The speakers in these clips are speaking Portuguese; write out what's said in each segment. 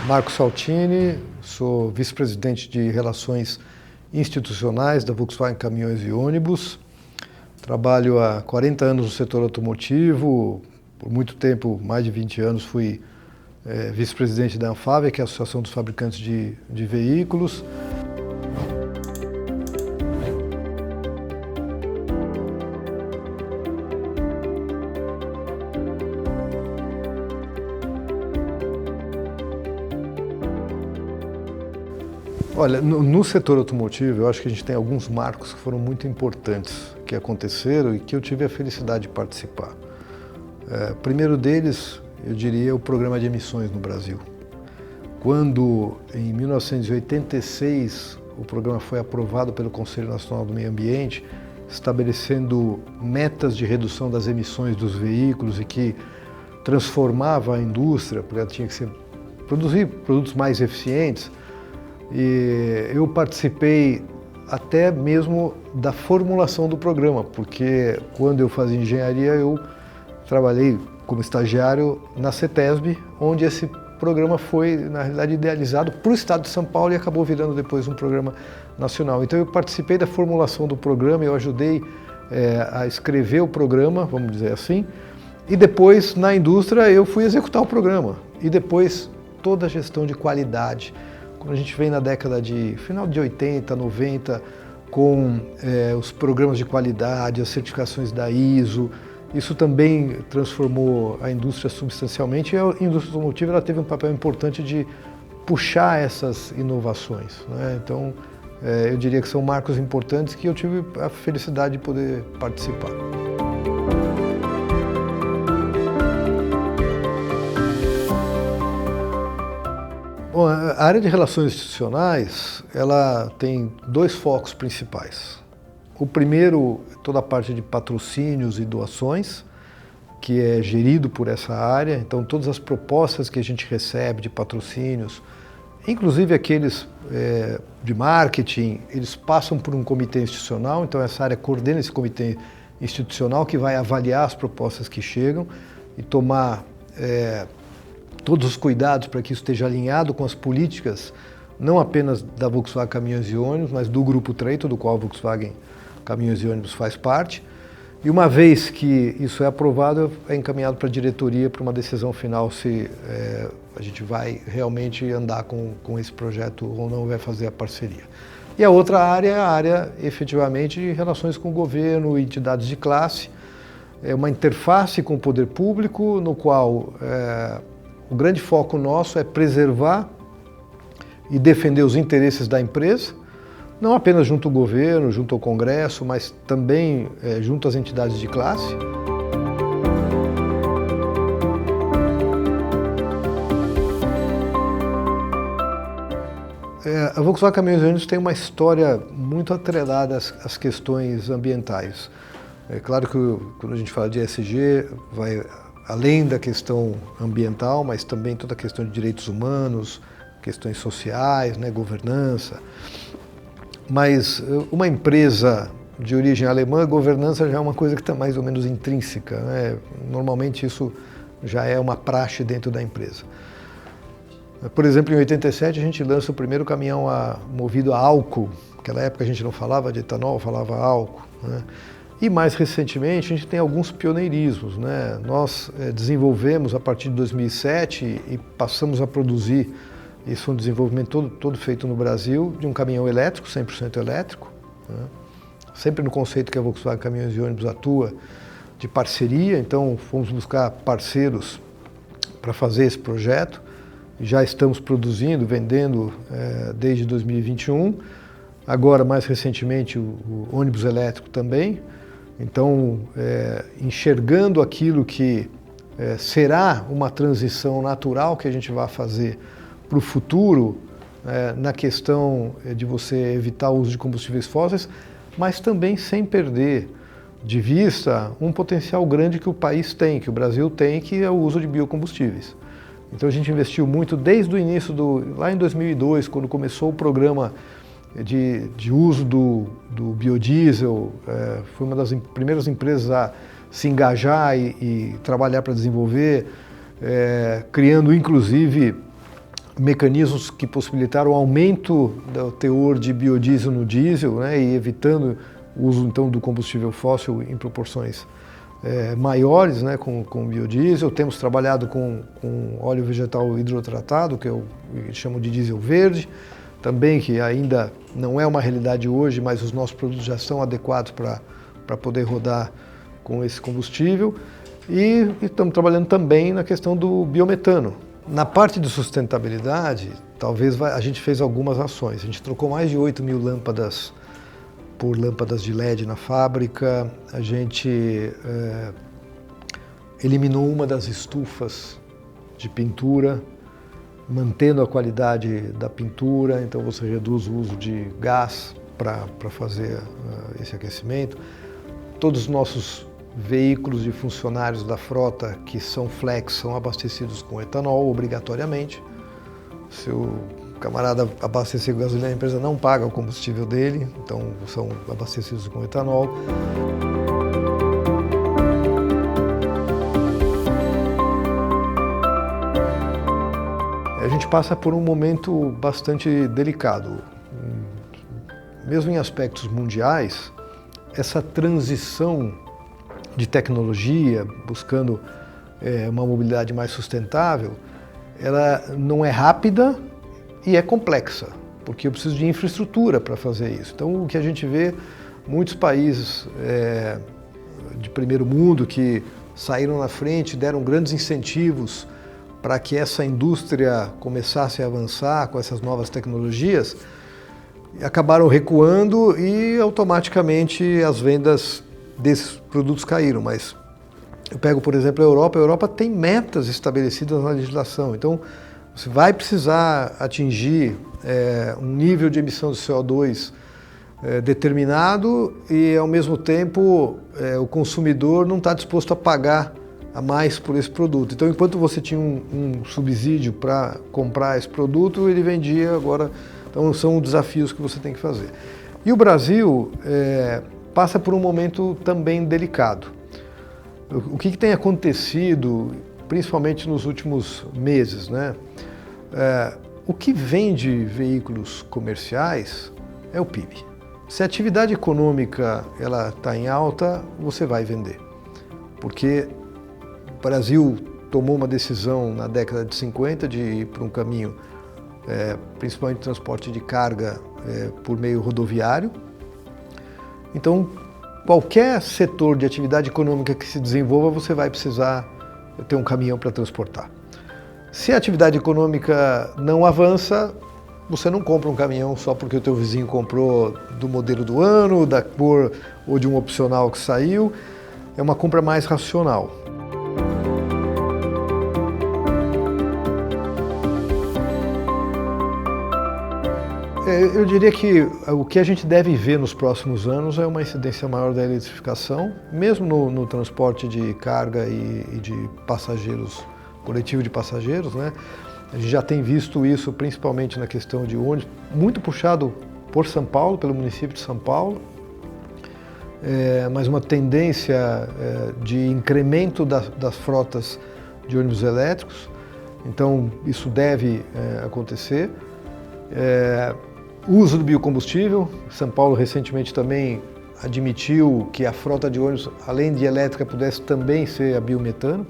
Marco Saltini, sou vice-presidente de Relações Institucionais da Volkswagen Caminhões e Ônibus. Trabalho há 40 anos no setor automotivo, por muito tempo, mais de 20 anos, fui vice-presidente da Anfávia, que é a Associação dos Fabricantes de Veículos. Olha, no setor automotivo, eu acho que a gente tem alguns marcos que foram muito importantes, que aconteceram e que eu tive a felicidade de participar. O primeiro deles, eu diria, é o programa de emissões no Brasil. Quando, em 1986, o programa foi aprovado pelo Conselho Nacional do Meio Ambiente, estabelecendo metas de redução das emissões dos veículos e que transformava a indústria, porque ela tinha que produzir produtos mais eficientes. E eu participei até mesmo da formulação do programa, porque quando eu fazia engenharia eu trabalhei como estagiário na CETESB, onde esse programa foi, na realidade, idealizado para o estado de São Paulo e acabou virando depois um programa nacional. Então eu participei da formulação do programa, eu ajudei a escrever o programa, vamos dizer assim, e depois na indústria eu fui executar o programa. E depois toda a gestão de qualidade. Quando a gente vem na década de final de 80, 90, com os programas de qualidade, as certificações da ISO, isso também transformou a indústria substancialmente e a indústria automotiva ela teve um papel importante de puxar essas inovações, né? Então, eu diria que são marcos importantes que eu tive a felicidade de poder participar. Bom, a área de relações institucionais, ela tem dois focos principais. O primeiro, toda a parte de patrocínios e doações, que é gerido por essa área. Então, todas as propostas que a gente recebe de patrocínios, inclusive aqueles de marketing, eles passam por um comitê institucional. Então, essa área coordena esse comitê institucional que vai avaliar as propostas que chegam e tomar todos os cuidados para que isso esteja alinhado com as políticas, não apenas da Volkswagen Caminhões e Ônibus, mas do Grupo Treito, do qual a Volkswagen Caminhões e Ônibus faz parte. E uma vez que isso é aprovado, é encaminhado para a diretoria para uma decisão final se a gente vai realmente andar com esse projeto ou não, vai fazer a parceria. E a outra área é a área, efetivamente, de relações com o governo e entidades de classe. É uma interface com o poder público, no qual o grande foco nosso é preservar e defender os interesses da empresa, não apenas junto ao governo, junto ao Congresso, mas também junto às entidades de classe. A Volkswagen Caminhões e Ônibus tem uma história muito atrelada às questões ambientais. É claro que quando a gente fala de ESG, vai além da questão ambiental, mas também toda a questão de direitos humanos, questões sociais, né, governança. Mas uma empresa de origem alemã, governança já é uma coisa que está mais ou menos intrínseca, né? Normalmente isso já é uma praxe dentro da empresa. Por exemplo, em 87 a gente lança o primeiro caminhão movido a álcool. Naquela época a gente não falava de etanol, falava álcool, né? E mais recentemente a gente tem alguns pioneirismos, né? Nós desenvolvemos a partir de 2007 e passamos a produzir, isso foi um desenvolvimento todo feito no Brasil, de um caminhão elétrico, 100% elétrico, né? Sempre no conceito que a Volkswagen Caminhões e Ônibus atua de parceria, então fomos buscar parceiros para fazer esse projeto. Já estamos produzindo, vendendo desde 2021, agora mais recentemente o ônibus elétrico também. Então, enxergando aquilo que será uma transição natural que a gente vai fazer para o futuro, na questão de você evitar o uso de combustíveis fósseis, mas também sem perder de vista um potencial grande que o país tem, que o Brasil tem, que é o uso de biocombustíveis. Então a gente investiu muito desde o início, lá em 2002, quando começou o programa de uso do biodiesel, foi uma das primeiras empresas a se engajar e trabalhar para desenvolver, criando inclusive mecanismos que possibilitaram o aumento do teor de biodiesel no diesel, né, e evitando o uso então do combustível fóssil em proporções maiores, né, com biodiesel. Temos trabalhado com óleo vegetal hidrotratado, que eles chamam de diesel verde, também, que ainda não é uma realidade hoje, mas os nossos produtos já são adequados para poder rodar com esse combustível. E estamos trabalhando também na questão do biometano. Na parte de sustentabilidade, talvez a gente fez algumas ações. A gente trocou mais de 8 mil lâmpadas por lâmpadas de LED na fábrica. A gente eliminou uma das estufas de pintura, mantendo a qualidade da pintura, então você reduz o uso de gás para fazer esse aquecimento. Todos os nossos veículos de funcionários da frota que são flex são abastecidos com etanol obrigatoriamente. Se o camarada abastecer com gasolina, a empresa não paga o combustível dele, então são abastecidos com etanol. A gente passa por um momento bastante delicado. Mesmo em aspectos mundiais, essa transição de tecnologia, buscando uma mobilidade mais sustentável, ela não é rápida e é complexa, porque eu preciso de infraestrutura para fazer isso. Então, o que a gente vê, muitos países de primeiro mundo que saíram na frente, deram grandes incentivos para que essa indústria começasse a avançar com essas novas tecnologias, acabaram recuando e automaticamente as vendas desses produtos caíram. Mas eu pego, por exemplo, a Europa tem metas estabelecidas na legislação, então você vai precisar atingir um nível de emissão de CO2 determinado e, ao mesmo tempo, o consumidor não está disposto a pagar a mais por esse produto. Então, enquanto você tinha um subsídio para comprar esse produto, ele vendia agora. Então, são desafios que você tem que fazer. E o Brasil passa por um momento também delicado. O que tem acontecido, principalmente nos últimos meses, né? O que vende veículos comerciais é o PIB. Se a atividade econômica está em alta, você vai vender. Porque o Brasil tomou uma decisão na década de 50 de ir para um caminho, principalmente transporte de carga por meio rodoviário. Então, qualquer setor de atividade econômica que se desenvolva, você vai precisar ter um caminhão para transportar. Se a atividade econômica não avança, você não compra um caminhão só porque o teu vizinho comprou do modelo do ano, da cor ou de um opcional que saiu. É uma compra mais racional. Eu diria que o que a gente deve ver nos próximos anos é uma incidência maior da eletrificação, mesmo no transporte de carga e de passageiros, coletivo de passageiros, né? A gente já tem visto isso principalmente na questão de ônibus, muito puxado por São Paulo, pelo município de São Paulo, mas uma tendência de incremento das frotas de ônibus elétricos, então isso deve acontecer. O uso do biocombustível, São Paulo recentemente também admitiu que a frota de ônibus, além de elétrica, pudesse também ser a biometano.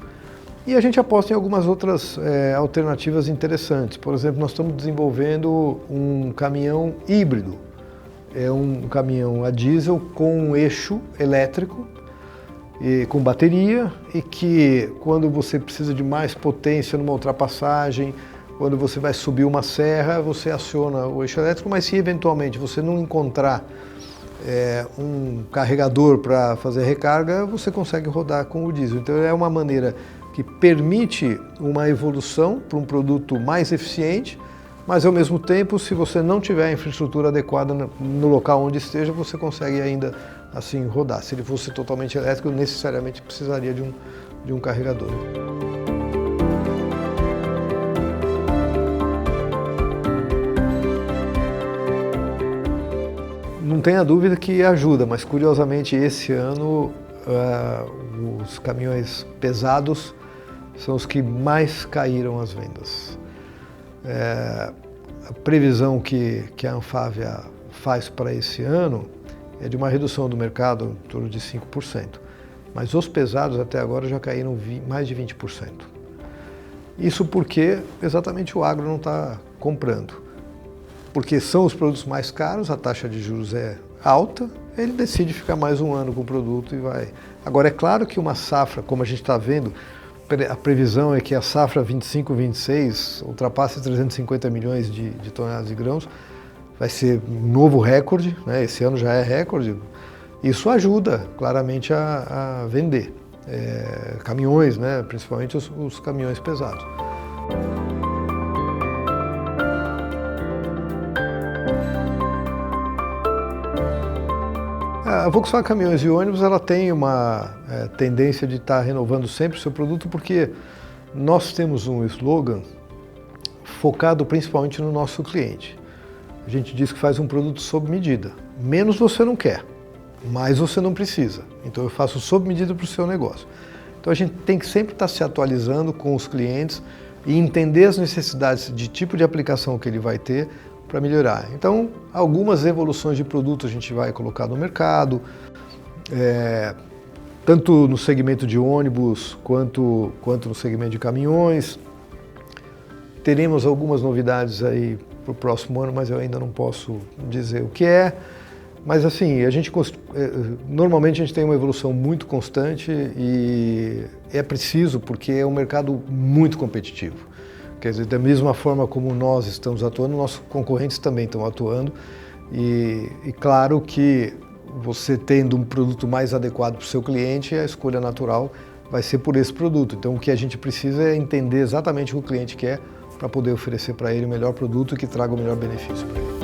E a gente aposta em algumas outras alternativas interessantes. Por exemplo, nós estamos desenvolvendo um caminhão híbrido. É um caminhão a diesel com um eixo elétrico, com bateria, e que quando você precisa de mais potência numa ultrapassagem, quando você vai subir uma serra, você aciona o eixo elétrico, mas se eventualmente você não encontrar um carregador para fazer recarga, você consegue rodar com o diesel. Então é uma maneira que permite uma evolução para um produto mais eficiente, mas ao mesmo tempo, se você não tiver a infraestrutura adequada no local onde esteja, você consegue ainda assim rodar. Se ele fosse totalmente elétrico, necessariamente precisaria de um carregador. não tenha dúvida que ajuda, mas curiosamente esse ano os caminhões pesados são os que mais caíram as vendas. A previsão que a Anfávia faz para esse ano é de uma redução do mercado em torno de 5%, mas os pesados até agora já caíram mais de 20%. Isso porque exatamente o agro não está comprando. Porque são os produtos mais caros, a taxa de juros é alta, ele decide ficar mais um ano com o produto e vai. Agora, é claro que uma safra, como a gente está vendo, a previsão é que a safra 25-26 ultrapasse 350 milhões de toneladas de grãos, vai ser um novo recorde, né? Esse ano já é recorde. Isso ajuda claramente a vender caminhões, né? Principalmente os caminhões pesados. A Volkswagen Caminhões e Ônibus ela tem uma tendência de estar renovando sempre o seu produto porque nós temos um slogan focado principalmente no nosso cliente. A gente diz que faz um produto sob medida. Menos você não quer, mais você não precisa. Então eu faço sob medida para o seu negócio. Então a gente tem que sempre estar se atualizando com os clientes e entender as necessidades de tipo de aplicação que ele vai ter para melhorar. Então, algumas evoluções de produto a gente vai colocar no mercado, tanto no segmento de ônibus quanto no segmento de caminhões. Teremos algumas novidades aí para o próximo ano, mas eu ainda não posso dizer o que é. Mas assim, normalmente a gente tem uma evolução muito constante e é preciso porque é um mercado muito competitivo. Quer dizer, da mesma forma como nós estamos atuando, nossos concorrentes também estão atuando e claro que você tendo um produto mais adequado para o seu cliente, a escolha natural vai ser por esse produto. Então o que a gente precisa é entender exatamente o que o cliente quer para poder oferecer para ele o melhor produto que traga o melhor benefício para ele.